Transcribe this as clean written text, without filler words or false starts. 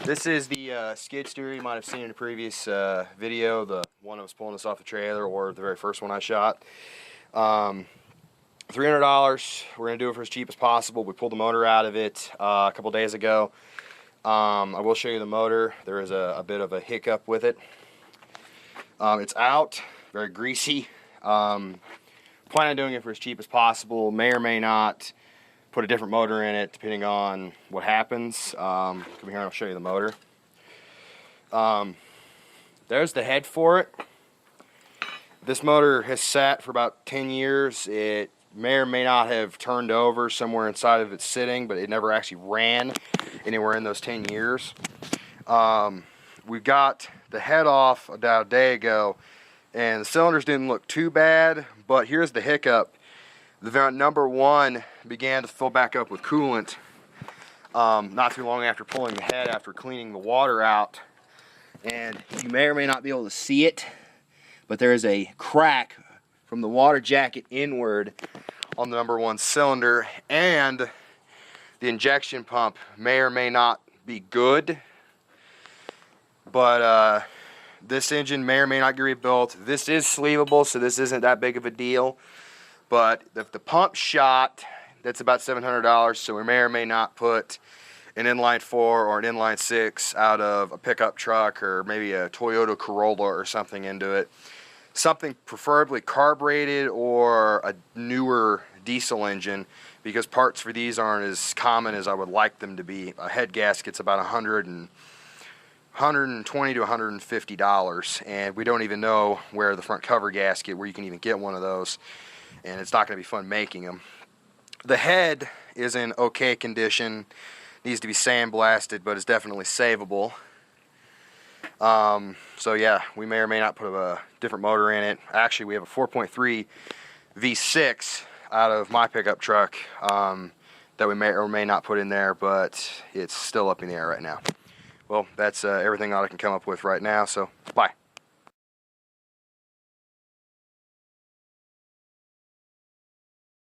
This is the skid steer you might have seen in a previous video, the one that was pulling us off the trailer, or the very first one I shot. $300. We're going to do it for as cheap as possible. We pulled the motor out of it a couple days ago. I will show you the motor. There is a bit of a hiccup with it. It's out, very greasy. Plan on doing it for as cheap as possible. May or may not put a different motor in it depending on what happens. Come here and I'll show you the motor. There's the head for it. This motor has sat for about 10 years. It may or may not have turned over somewhere inside of its sitting, but it never actually ran anywhere in those 10 years. We got the head off about a day ago, and the cylinders didn't look too bad, but here's the hiccup. The number one began to fill back up with coolant not too long after pulling the head, after cleaning the water out. And you may or may not be able to see it, but there is a crack from the water jacket inward on the number one cylinder, and the injection pump may or may not be good, but this engine may or may not get rebuilt. This is sleevable, so this isn't that big of a deal. But if the pump's shot, that's about $700, so we may or may not put an inline 4 or an inline 6 out of a pickup truck or maybe a Toyota Corolla or something into it. Something preferably carbureted or a newer diesel engine, because parts for these aren't as common as I would like them to be. A head gasket's about $120 to $150, and we don't even know where the front cover gasket, where you can even get one of those, and it's not going to be fun making them. The head is in okay condition, needs to be sandblasted, but is definitely savable. So yeah, we may or may not put a different motor in it. Actually, we have a 4.3 V6 out of my pickup truck that we may or may not put in there, but it's still up in the air right now. Well, that's everything that I can come up with right now, so bye.